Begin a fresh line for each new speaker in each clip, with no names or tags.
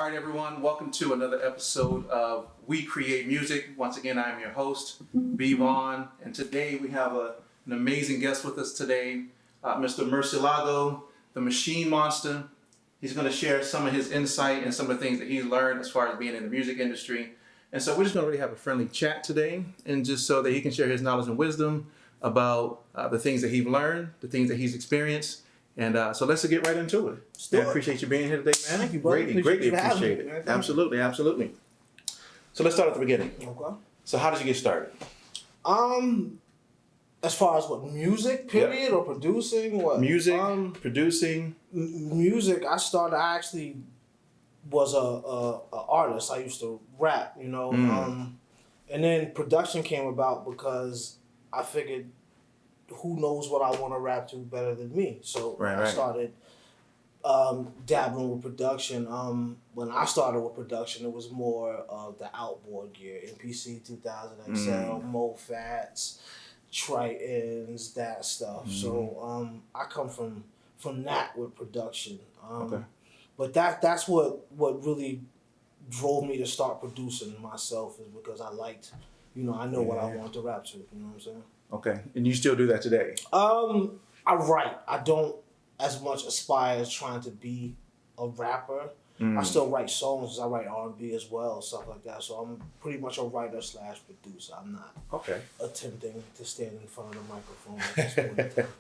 All right, everyone, welcome to another episode of We Create Music. Once again, I'm your host, B. Vaughn, and today we have an amazing guest with us today, Mr. Murcialago, the Machine Monster. He's going to share some of his insight and some of the things that he's learned as far as being in the music industry. And so we're just going to really have a friendly chat today, and just so that he can share his knowledge and wisdom about the things that he's learned, the things that he's experienced. And so let's get right into it. I appreciate you being here today, man.
Thank you, brother.
Greatly appreciate it. Man. Absolutely. So let's start at the beginning.
Okay.
So how did you get started?
As far as what, music, period, or producing? What?
Music, producing.
Music, I actually was a artist. I used to rap, you know. And then production came about because I figured, who knows what I want to rap to better than me? So I started dabbling with production. When I started with production, it was more of the outboard gear, MPC 2000 XL, MoFats, Tritons, that stuff. So I come from that with production. But that's what really drove me to start producing myself, is because I liked, I know what I wanted to rap to. You know what I'm saying?
Okay, and you still do that today?
I write. I don't as much aspire as trying to be a rapper. I still write songs. I write R&B as well, stuff like that. So I'm pretty much a writer / producer. I'm not attempting to stand in front of the microphone at this point in time.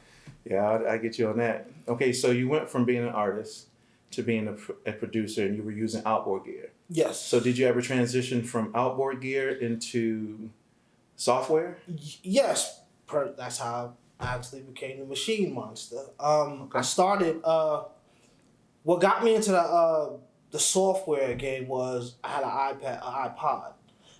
Yeah, I get you on that. Okay, so you went from being an artist to being a producer, and you were using outboard gear.
Yes.
So did you ever transition from outboard gear into software?
Yes. That's how I actually became the Machine Monster. I started. What got me into the software game was I had an iPod.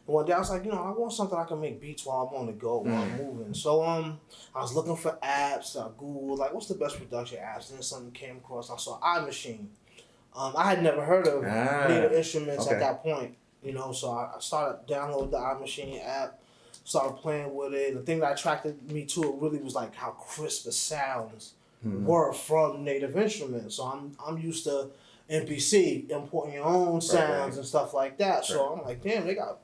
And one day I was like, I want something I can make beats while I'm on the go, while I'm moving. So I was looking for apps. I Googled, like, what's the best production apps? And then something came across. I saw iMachine. I had never heard of Native Instruments at that point. So I started downloading the iMachine app. Started playing with it. The thing that attracted me to it really was like how crisp the sounds were from Native Instruments. So I'm used to MPC, importing your own sounds and stuff like that. So I'm like, damn, they got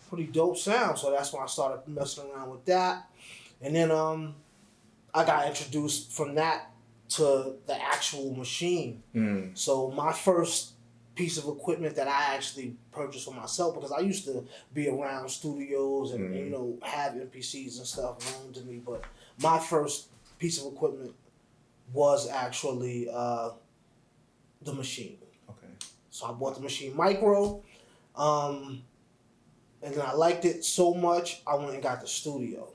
pretty dope sounds. So that's when I started messing around with that. And then I got introduced from that to the actual machine. So my first piece of equipment that I actually purchased for myself, because I used to be around studios and have MPCs and stuff known to me, but my first piece of equipment was actually the machine. Okay. So I bought the machine Mikro, and then I liked it so much I went and got the studio.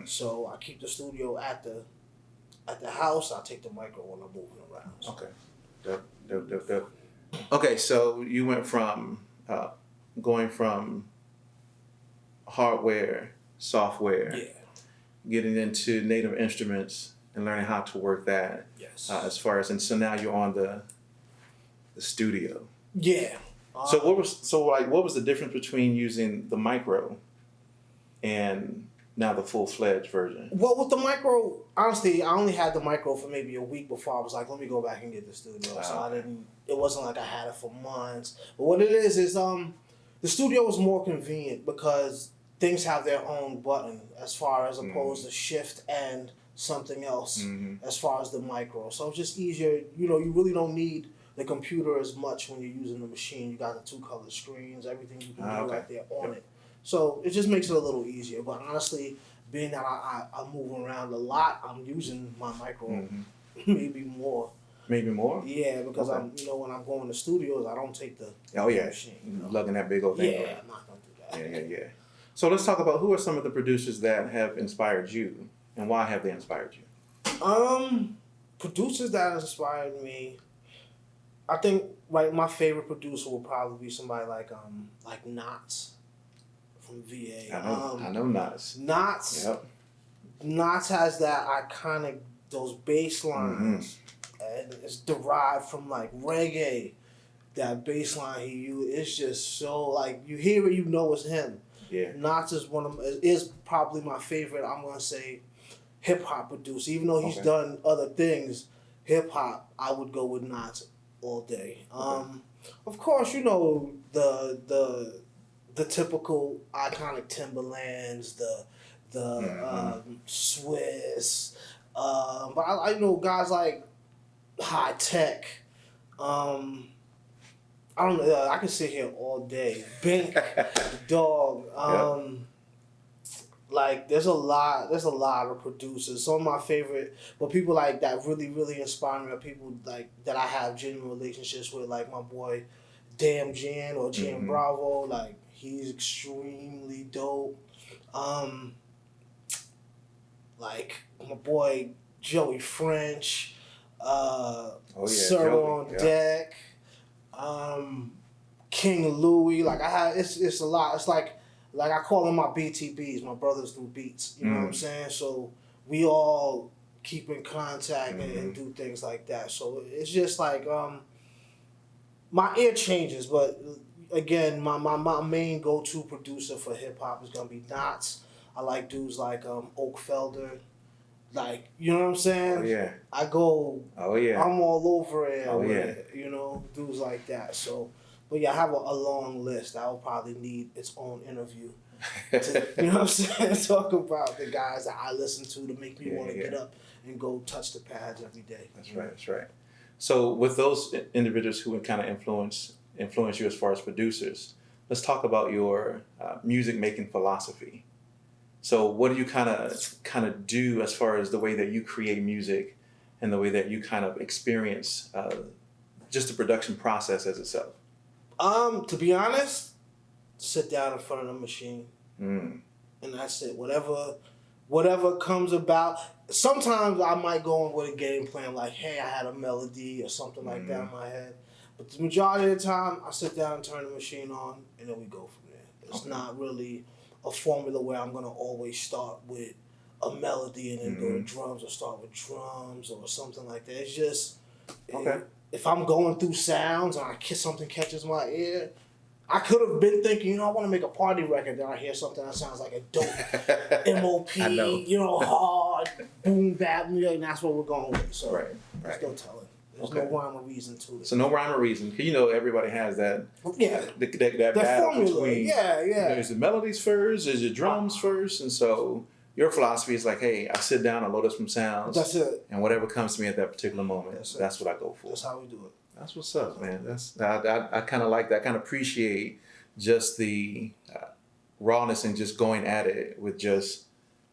So I keep the studio at the house. I take the Mikro when I'm moving around. So.
Okay. Dope. Okay, so you went from going from hardware, software, getting into Native Instruments and learning how to work that.
Yes.
As far as, and so now you're on the studio.
Yeah.
So what was the difference between using the Mikro and now the full-fledged version?
Well, with the Mikro, honestly, I only had the Mikro for maybe a week before I was like, let me go back and get the studio. So it wasn't like I had it for months. But what it is the studio is more convenient because things have their own button as far as opposed to shift and something else as far as the Mikro. So it's just easier. You really don't need the computer as much when you're using the machine. You got the 2-color screens, everything you can do right there on it. So it just makes it a little easier. But honestly, being that I move around a lot, I'm using my Mikro maybe more.
Maybe more?
Yeah, because I'm when I'm going to studios, I don't take the machine.
Lugging that big old thing.
Yeah, I'm not gonna do that.
Yeah. So let's talk about who are some of the producers that have inspired you, and why have they inspired you?
Producers that inspired me, I think my favorite producer will probably be somebody like Nottz from VA.
I know Nottz.
Nottz. Yep. Nottz has that iconic, those bass lines, and it's derived from like reggae. That bass line he used, it's just so like you hear it, it's him. Yeah. Nottz is probably my favorite. I'm gonna say hip hop producer, even though he's done other things. Hip hop, I would go with Nottz all day. Of course, you know the typical iconic Timbalands, the Swizz, but I know guys like High Tech. I don't know. I can sit here all day. Bink, dog. Like there's a lot of producers. Some of my favorite, but people like that really inspire me are people like that I have genuine relationships with, like my boy Damn Jan or Jan Bravo. Like he's extremely dope. Like my boy Joey French, Sir
Joey,
on Deck, King Louie. Like I have, it's a lot. It's like I call them my BTBs, my brothers through beats. You know what I'm saying? So we all keep in contact and do things like that. So it's just like my ear changes, but again, my main go-to producer for hip hop is gonna be Nottz. I like dudes like Oak Felder. Like, you know what I'm saying?
Oh yeah.
I go.
Oh yeah.
I'm all over it.
Oh yeah.
It, you know, dudes like that. So, but yeah, I have a long list. I will probably need its own interview. To, you know what I'm saying? Talk about the guys that I listen to make me want to get up and go touch the pads every day.
That's right. That's right. So with those individuals who would kind of influence you as far as producers, let's talk about your music making philosophy. So what do you kind of do as far as the way that you create music and the way that you kind of experience just the production process as itself?
To be honest, sit down in front of the machine, and that's it. Whatever comes about. Sometimes I might go in with a game plan, like, hey, I had a melody or something like that in my head. But the majority of the time, I sit down and turn the machine on, and then we go from there. It's not really a formula where I'm gonna always start with a melody and then go to drums, or start with drums or something like that. It's just if I'm going through sounds and something catches my ear, I could have been thinking, I want to make a party record. Then I hear something that sounds like a dope MOP, hard boom bap, and that's what we're going with. So there's no telling. There's no rhyme or reason to it.
So no rhyme or reason, because everybody has that. Yeah. That battle
formula.
between.
Yeah.
Is it melodies first? Is it drums first? And so your philosophy is like, hey, I sit down, I load up some sounds.
That's it.
And whatever comes to me at that particular moment, that's what I go for.
That's how we do it.
That's what's up, man. I kind of like that. I kind of appreciate just the rawness and just going at it with just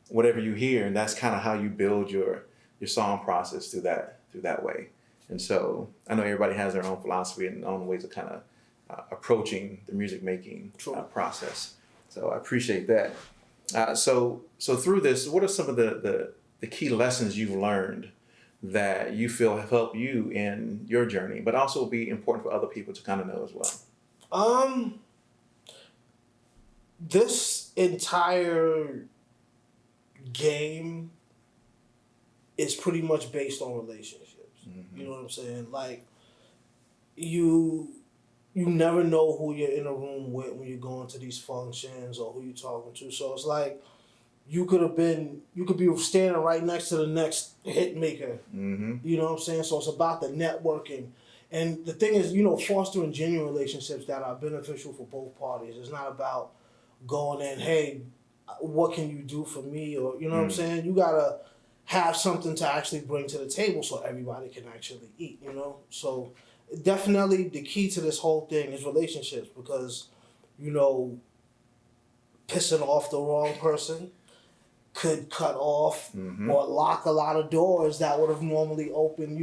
whatever you hear, and that's kind of how you build your song process through that way. And so I know everybody has their own philosophy and own ways of kind of approaching the music making process. So I appreciate that. So through this, what are some of the key lessons you've learned that you feel have helped you in your journey, but also will be important for other people to kind of know as well?
This entire game is pretty much based on relationships. You know what I'm saying? Like, you never know who you're in a room with when you're going to these functions or who you're talking to. So it's like you could be standing right next to the next hit maker. You know what I'm saying? So it's about the networking. And the thing is, fostering genuine relationships that are beneficial for both parties. It's not about going in, hey, what can you do for me? Or, you know what I'm saying? You got to have something to actually bring to the table so everybody can actually eat, So definitely the key to this whole thing is relationships, because, pissing off the wrong person could cut off or lock a lot of doors that would have normally opened,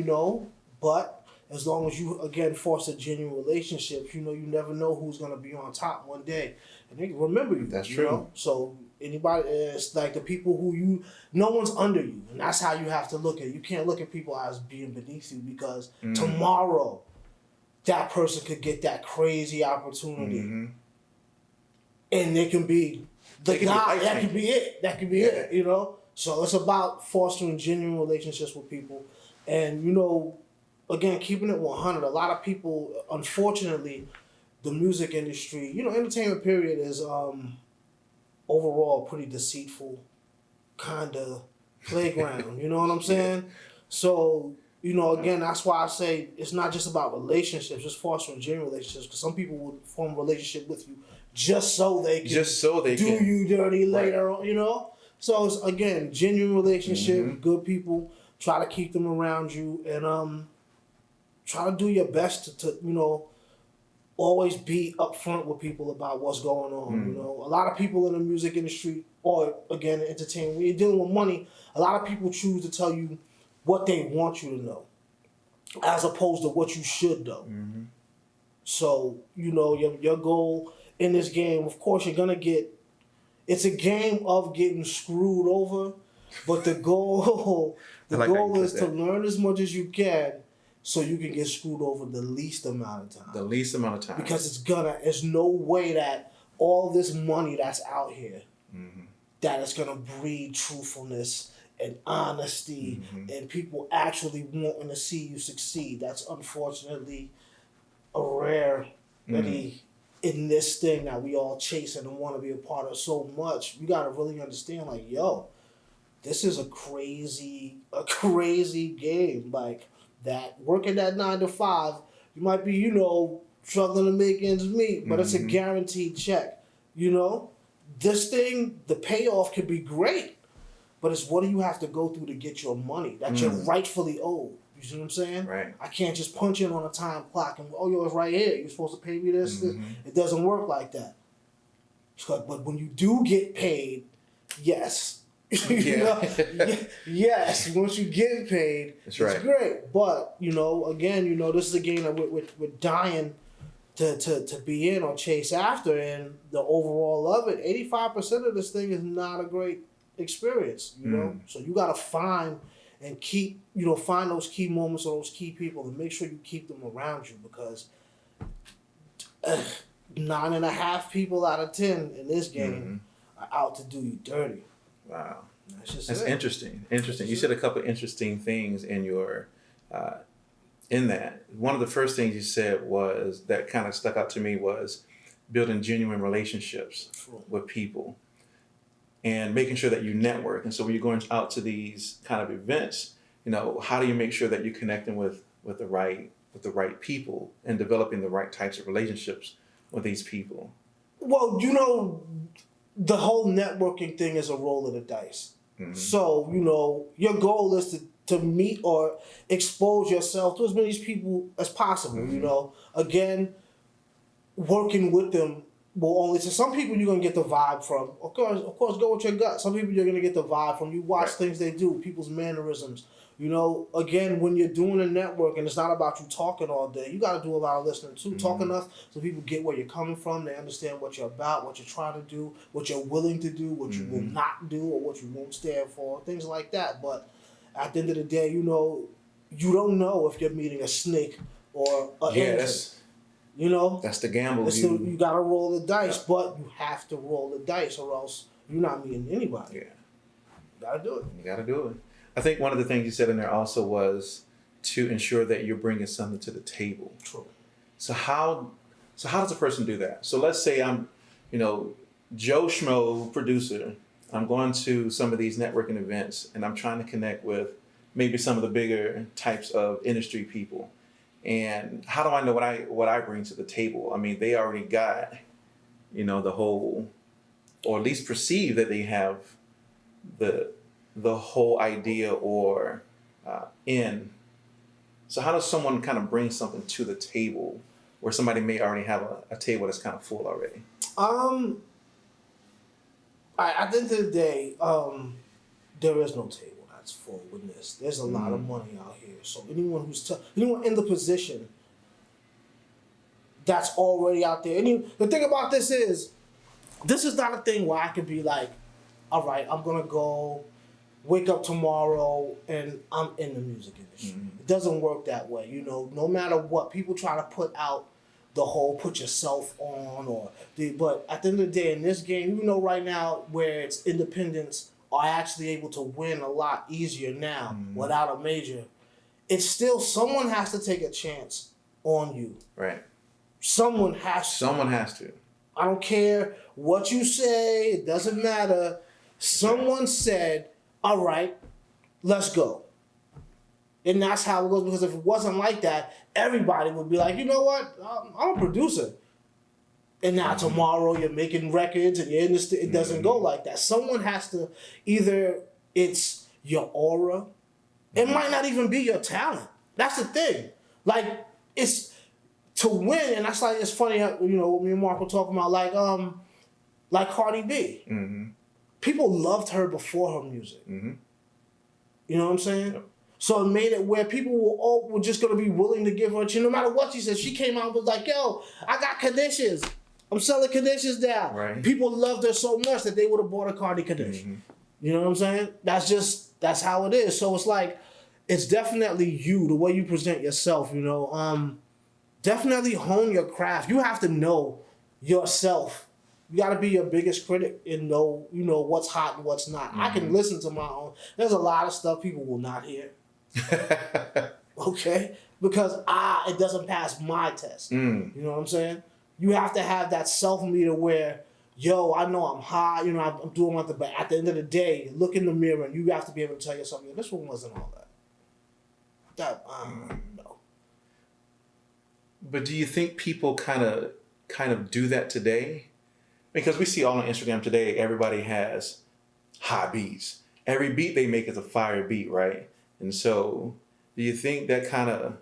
But as long as you, again, foster genuine relationships, you never know who's going to be on top one day. And they remember you.
That's true.
So anybody, it's like the people who no one's under you. And that's how you have to look at it. You can't look at people as being beneath you, because tomorrow that person could get that crazy opportunity. And it can be the guy. That could be it. That could be it, So it's about fostering genuine relationships with people. And, again, keeping it 100. A lot of people, unfortunately, the music industry, entertainment period is overall pretty deceitful kind of playground. You know what I'm saying? So You know, again, that's why I say it's not just about relationships, just fostering genuine relationships. Because some people will form a relationship with you just so they can do you dirty later on, you know? So it's, again, genuine relationship, good people, try to keep them around you, and try to do your best to you know, always be upfront with people about what's going on. You know, a lot of people in the music industry, or again, entertainment, when you're dealing with money, a lot of people choose to tell you what they want you to know, as opposed to what you should know. So, you know, your goal in this game, of course, you're gonna get. It's a game of getting screwed over, but the goal is to learn as much as you can, so you can get screwed over the least amount of time.
The least amount of time.
Because there's no way that all this money that's out here, that is gonna breed truthfulness and honesty and people actually wanting to see you succeed. That's unfortunately a rarity in this thing that we all chasing and want to be a part of so much. You gotta really understand, like, yo, this is a crazy game. Like, that working that 9 to 5, you might be, you know, struggling to make ends meet, but it's a guaranteed check. You know, this thing, the payoff could be great, but it's what do you have to go through to get your money that you're rightfully owed. You see what I'm saying?
Right.
I can't just punch in on a time clock and, oh, yo, it's right here. You're supposed to pay me this. It doesn't work like that. But when you do get paid, yes. You know, yes, once you get paid, it's great. But, you know, again, you know, this is a game that we're dying to be in or chase after, and the overall of it, 85% of this thing is not a great experience, you know? So you got to find and keep, you know, find those key moments or those key people and make sure you keep them around you, because 9.5 people out of 10 in this game are out to do you dirty.
Wow. That's interesting. You said a couple of interesting things in your in that. One of the first things you said was that kind of stuck out to me was building genuine relationships with people and making sure that you network. And so when you're going out to these kind of events, you know, how do you make sure that you're connecting with the right people and developing the right types of relationships with these people?
Well, you know, the whole networking thing is a roll of the dice. So, you know, your goal is to meet or expose yourself to as many people as possible. You know, again, working with them will only, so some people you're going to get the vibe from. Of course, go with your gut. Some people you're going to get the vibe from. You watch things they do, people's mannerisms. You know, again, when you're doing a network and it's not about you talking all day, you got to do a lot of listening too. Talk enough so people get where you're coming from. They understand what you're about, what you're trying to do, what you're willing to do, what you will not do, or what you won't stand for, things like that. But at the end of the day, you know, you don't know if you're meeting a snake or an angel. You know?
That's the gamble.
You got to roll the dice, but you have to roll the dice or else you're not meeting anybody.
Yeah.
You got to do it.
You got to do it. I think one of the things you said in there also was to ensure that you're bringing something to the table.
True.
So how does a person do that? So let's say I'm, you know, Joe Schmo producer. I'm going to some of these networking events and I'm trying to connect with maybe some of the bigger types of industry people. And how do I know what I bring to the table? I mean, they already got, you know, the whole, or at least perceive that they have the whole idea or in. So how does someone kind of bring something to the table where somebody may already have a table that's kind of full already?
At the end of the day, there is no table that's full with this. There's a lot of money out here. So anyone anyone in the position that's already out there. The thing about this is not a thing where I can be like, all right, I'm going to go wake up tomorrow and I'm in the music industry. It doesn't work that way. You know, no matter what, people try to put out the whole put yourself on but at the end of the day in this game, you know, right now where it's independents are actually able to win a lot easier now without a major. It's still, someone has to take a chance on you.
Right.
Someone has to. I don't care what you say. It doesn't matter. Someone said, all right, let's go. And that's how it goes, because if it wasn't like that, everybody would be like, you know what, I'm a producer. And now tomorrow you're making records and you're in the it doesn't go like that. Someone has to, either it's your aura, it might not even be your talent. That's the thing. Like, it's to win, and that's like, it's funny how, you know, me and Mark were talking about, like Cardi B.
Mm-hmm.
People loved her before her music.
Mm-hmm.
You know what I'm saying?
Yep.
So it made it where people were just going to be willing to give her a chance. No matter what she said, she came out and was like, yo, I got conditions. I'm selling conditions now.
Right.
People loved her so much that they would have bought a Cardi condition.
Mm-hmm.
You know what I'm saying? That's how it is. So it's like, it's definitely you, the way you present yourself, you know. Definitely hone your craft. You have to know yourself. You got to be your biggest critic and know, you know, what's hot and what's not. Mm-hmm. I can listen to my own. There's a lot of stuff people will not hear. Okay? Because it doesn't pass my test.
Mm.
You know what I'm saying? You have to have that self-meter where, yo, I know I'm hot, you know, I'm doing nothing, but at the end of the day, look in the mirror and you have to be able to tell yourself, this one wasn't all that. No.
But do you think people kind of do that today? Because we see all on Instagram today, everybody has hot beats. Every beat they make is a fire beat, right? And so do you think that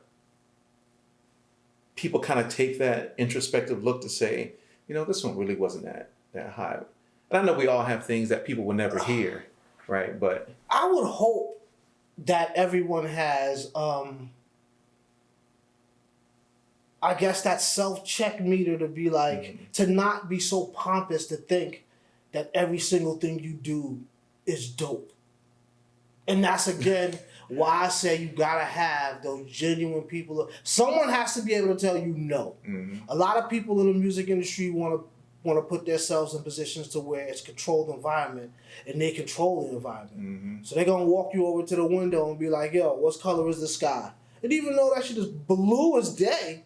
people kind of take that introspective look to say, you know, this one really wasn't that hot? And I know we all have things that people will never hear, right? But
I would hope that everyone has, I guess, that self-check meter to be like, to not be so pompous to think that every single thing you do is dope. And that's, again, why I say you gotta have those genuine people. Someone has to be able to tell you no. Mm-hmm. A lot of people in the music industry want to put themselves in positions to where it's controlled environment and they control the environment. Mm-hmm. So they're gonna walk you over to the window and be like, yo, what color is the sky? And even though that shit is blue as day,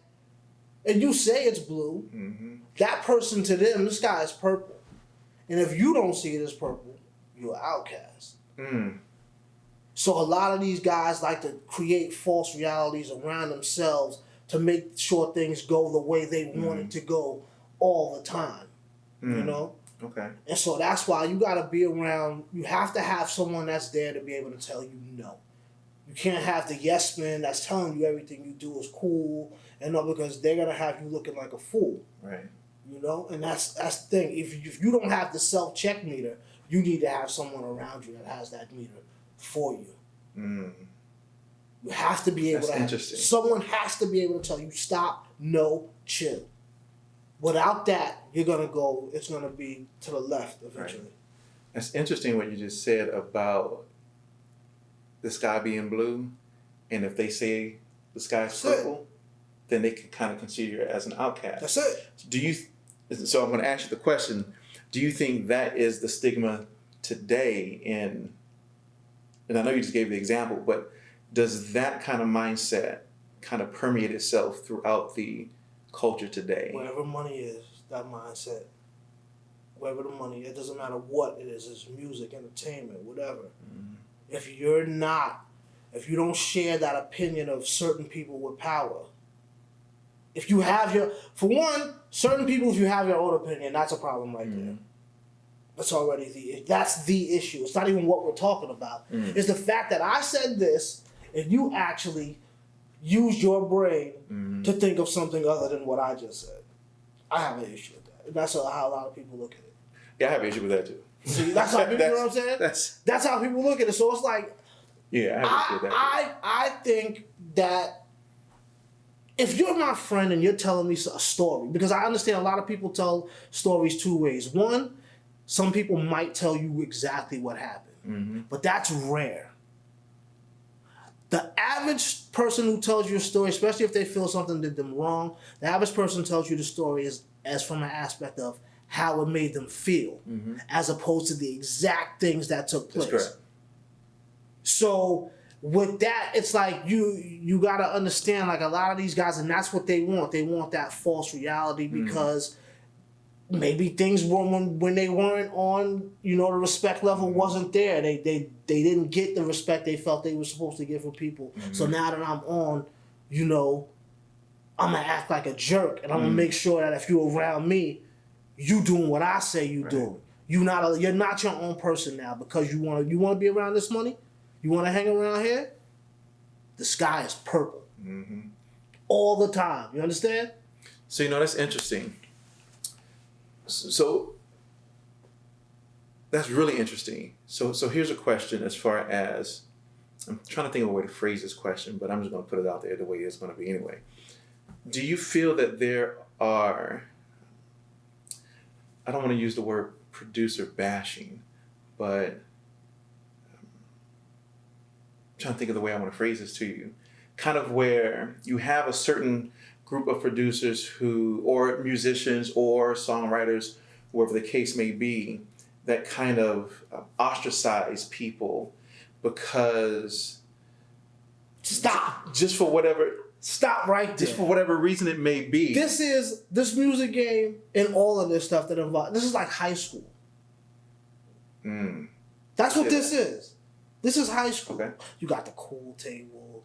and you say it's blue, that person, to them, the sky is purple. And if you don't see it as purple, you're an outcast. Mm. So a lot of these guys like to create false realities around themselves to make sure things go the way they want it to go all the time. You know?
Okay.
And so that's why you gotta be around, you have to have someone that's there to be able to tell you no. You can't have the yes man that's telling you everything you do is cool, and no, because they're gonna have you looking like a fool. Right. You know, and that's the thing. If you don't have the self-check meter, you need to have someone around you that has that meter for you. Mm. You have to be able someone has to be able to tell you stop, no, chill. Without that, it's gonna be to the left eventually. Right.
That's interesting what you just said about the sky being blue, and if they say the sky's purple, then they can kind of consider you as an outcast.
That's it.
So I'm going to ask you the question, do you think that is the stigma today and I know you just gave the example, but does that kind of mindset kind of permeate itself throughout the culture today?
Wherever money is, that mindset. Wherever the money, it doesn't matter what it is, it's music, entertainment, whatever. Mm-hmm. If you don't share that opinion of certain people with power, if you have certain people, if you have your own opinion, that's a problem right there. That's the issue. It's not even what we're talking about. It's the fact that I said this and you actually used your brain to think of something other than what I just said. I have an issue with that. That's how a lot of people look at it.
Yeah, I have an issue with that too.
See, that's how people, you know what I'm saying? That's how people look at it. So it's like,
yeah,
I think that if you're my friend and you're telling me a story, because I understand a lot of people tell stories two ways. One, some people might tell you exactly what happened, but that's rare. The average person who tells you a story, especially if they feel something did them wrong, the average person tells you the story as from an aspect of how it made them feel, as opposed to the exact things that took place.
That's correct.
So with that, it's like you got to understand, like, a lot of these guys, and that's what they want. They want that false reality because maybe things were when they weren't on, the respect level wasn't there. They didn't get the respect they felt they were supposed to give from people. Mm-hmm. So now that I'm on, I'm gonna act like a jerk, and I'm gonna make sure that if you're around me, you doing what I say you doing. You're not your own person now because you wanna be around this money. You wanna hang around here. The sky is purple all the time. You understand?
So that's interesting. So that's really interesting. So here's a question as far as, I'm trying to think of a way to phrase this question, but I'm just going to put it out there the way it's going to be anyway. Do you feel that there are, I don't want to use the word producer bashing, but I'm trying to think of the way I want to phrase this to you, kind of where you have a certain group of producers or musicians or songwriters, whatever the case may be, that kind of ostracize people because
stop right there.
Just for whatever reason it may be.
This music game and all of this stuff that involves, this is like high school. That's what this is. This is high school. Okay. You got the cool table.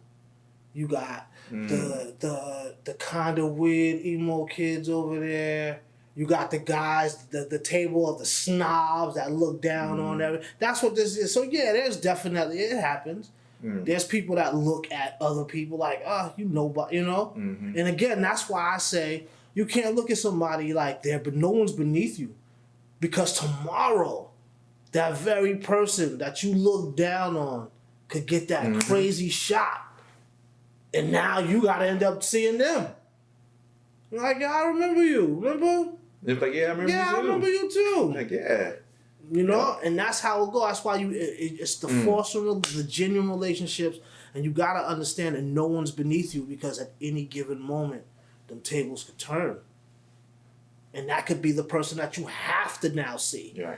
You got the kind of weird emo kids over there. You got the guys, the table of the snobs that look down on everything. That's what this is. So yeah, it happens. There's people that look at other people like, And again, that's why I say you can't look at somebody like that, but no one's beneath you. Because tomorrow, that very person that you look down on could get that crazy shot. And now you got to end up seeing them. Like, yeah, I remember you. Remember?
They're like, yeah, I remember you too.
Yeah, I remember you too.
Like, yeah.
And that's how it goes. That's why it's the fostering the genuine relationships. And you got to understand that no one's beneath you because at any given moment, them tables could turn. And that could be the person that you have to now see.
Yeah.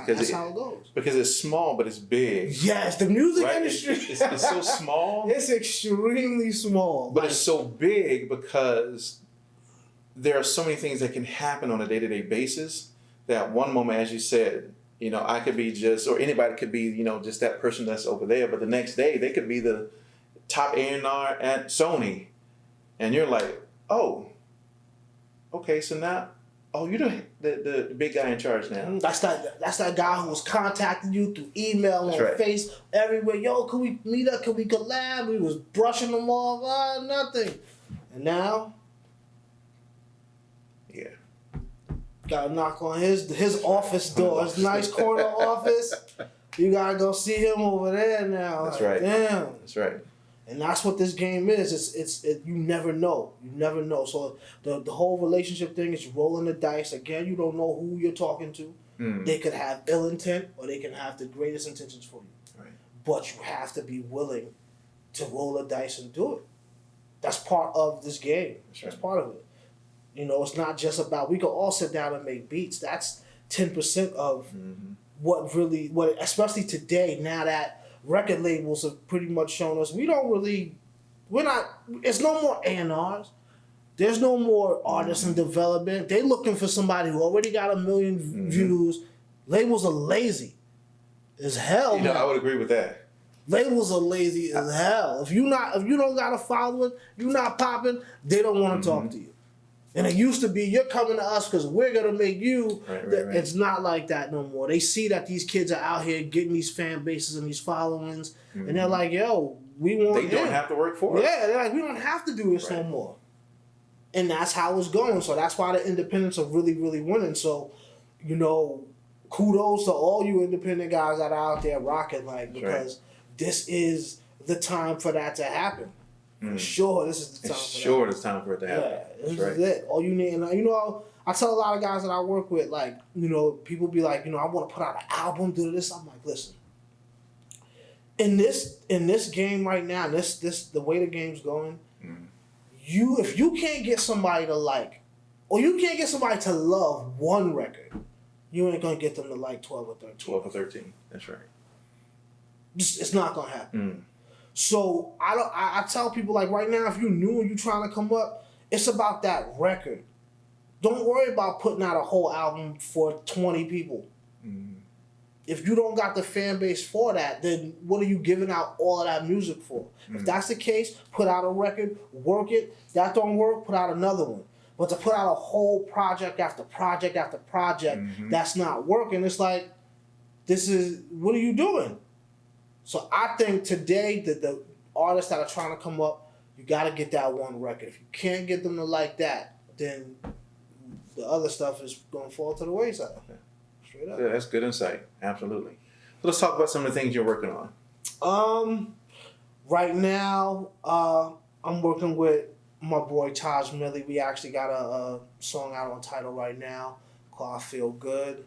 That's how it goes.
Because it's small, but it's big.
Yes, the music industry.
It's so small.
It's extremely small.
But it's so big because there are so many things that can happen on a day-to-day basis that one moment, as you said, I could be or anybody could be, just that person that's over there. But the next day, they could be the top A&R at Sony. And you're like, oh, okay, so now, you're the big guy in charge now. That's
that guy who was contacting you through email, on Face, everywhere. Yo, can we meet up? Can we collab? We was brushing them off. Nothing. And now, yeah, gotta knock on his office door. His nice corner office. You gotta go see him over there now.
That's right.
Damn.
That's right.
And that's what this game is. It's you never know. You never know. So the whole relationship thing is rolling the dice. Again, you don't know who you're talking to. They could have ill intent or they can have the greatest intentions for you.
Right.
But you have to be willing to roll the dice and do it. That's part of this game. That's part of it. It's not just about, we can all sit down and make beats. That's 10% of what especially today, now that record labels have pretty much shown us it's no more A&Rs. There's no more artists in development. They're looking for somebody who already got 1 million views. Labels are lazy as hell.
I would agree with that.
Labels are lazy as hell. If you don't got a following, you're not popping, they don't want to talk to you. And it used to be, you're coming to us because we're going to make you. Right. It's not like that no more. They see that these kids are out here getting these fan bases and these followings. And they're like, yo, we want
They don't have to work for us.
Yeah, they're like, we don't have to do this no more. And that's how it's going. So that's why the independents are really, really winning. So, kudos to all you independent guys that are out there rocking, because this is the time for that to happen. For sure, this is the time.
It's time for it to happen.
Yeah, this is it. All you need, and I tell a lot of guys that I work with, people be like, I want to put out an album, do this. I'm like, listen, in this game right now, the way the game's going, if you can't get somebody to like, or you can't get somebody to love one record, you ain't gonna get them to like 12 or 13.
12 or 13. That's right.
It's not gonna happen. So I tell people, like, right now, if you're new and you're trying to come up, it's about that record. don't worry about putting out a whole album for 20 people. If you don't got the fan base for that, then what are you giving out all of that music for? If that's the case, put out a record, work it. That don't work, put out another one. But to put out a whole project after project after project that's not working, it's like, what are you doing? So I think today that the artists that are trying to come up, you got to get that one record. If you can't get them to like that, then the other stuff is going to fall to the wayside.
Okay.
Straight up.
Yeah, that's good insight. Absolutely. So let's talk about some of the things you're working on.
Right now, I'm working with my boy Taj Millie. We actually got a song out on Tidal right now called I Feel Good.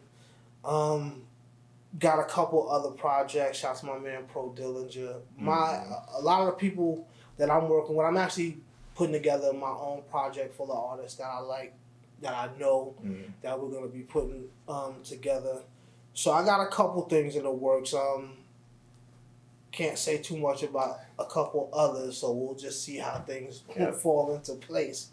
Got a couple other projects. Shout out to my man Pro Dillinger. A lot of the people that I'm working with, I'm actually putting together my own project full of artists that I like, that I know, that we're gonna be putting together. So I got a couple things in the works. Can't say too much about a couple others, so we'll just see how things fall into place.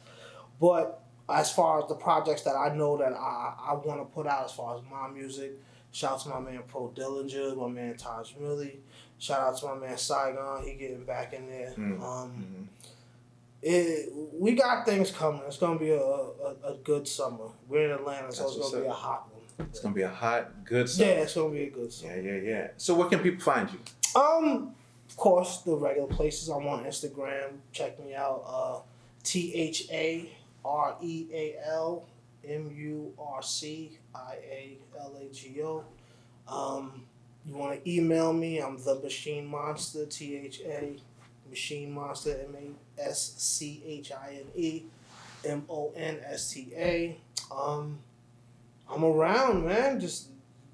But as far as the projects that I know that I want to put out as far as my music, shout out to my man Pro Dillinger, my man Taj Millie. Shout out to my man Saigon, he getting back in there. We got things coming. It's gonna be a good summer. We're in Atlanta, so it's gonna be a hot one.
It's gonna be a hot, good summer.
Yeah, it's gonna be a good summer.
Yeah. So where can people find you?
Of course, the regular places. I'm on Instagram. Check me out. THARELMURCIALAGO. You want to email me? I'm the Machine Monster. THA Machine Monster. MASCHINE MONSTA. I'm around, man. Just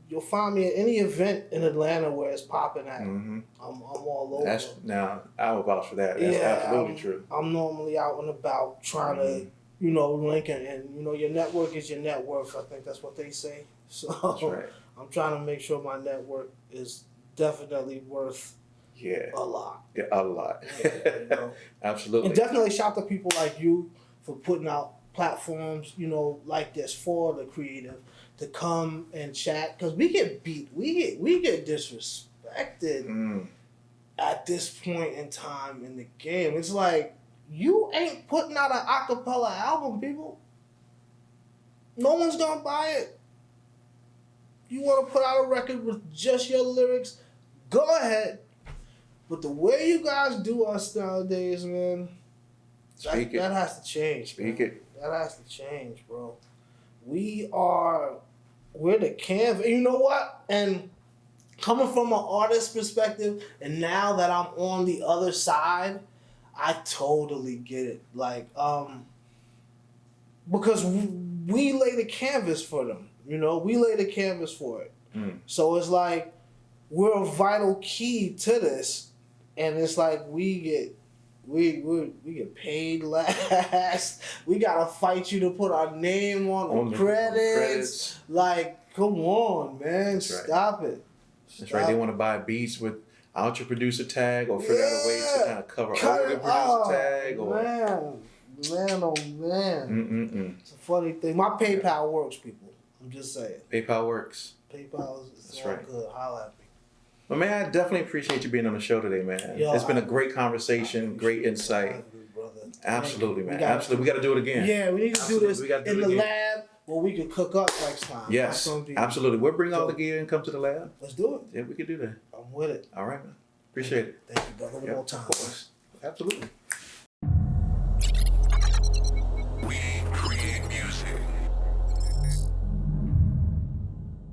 you'll find me at any event in Atlanta where it's popping at. I'm all over.
Now I will vouch for that. That's absolutely true.
I'm normally out and about trying to, link and your network is your net worth. I think that's what they say. So
that's right.
I'm trying to make sure my network is definitely worth a lot.
Yeah, a lot. Absolutely.
And definitely shout to people like you for putting out platforms, like this for the creative to come and chat, because we get beat, we get disrespected at this point in time in the game. It's like, you ain't putting out an acapella album, people. No one's gonna buy it. You want to put out a record with just your lyrics, go ahead. But the way you guys do us nowadays, man, that has to change. That has to change, bro. We're the canvas. You know what? And coming from an artist perspective, and now that I'm on the other side, I totally get it. Like, because we lay the canvas for them. We lay the canvas for it. So it's like, we're a vital key to this. And it's like, we get paid last. We gotta fight you to put our name on the credits. Like, come on, man, stop it.
That's right. They want to buy beats without your producer tag, or figure out a way to kind of cover over the producer tag.
Man. It's a funny thing. My PayPal works, people. I'm just saying.
PayPal works.
PayPal is all good. Holla at me.
Well, man, I definitely appreciate you being on the show today, man. It's been a great conversation, great insight. Absolutely, man. Absolutely. We got to do it again.
Yeah, we need to do this in the lab where we can cook up next time.
Yes, absolutely. We'll bring all the gear and come to the lab.
Let's do it.
Yeah, we can do that.
I'm with it.
All right, man. Appreciate it.
Thank you, brother. One more time.
Of course. Absolutely.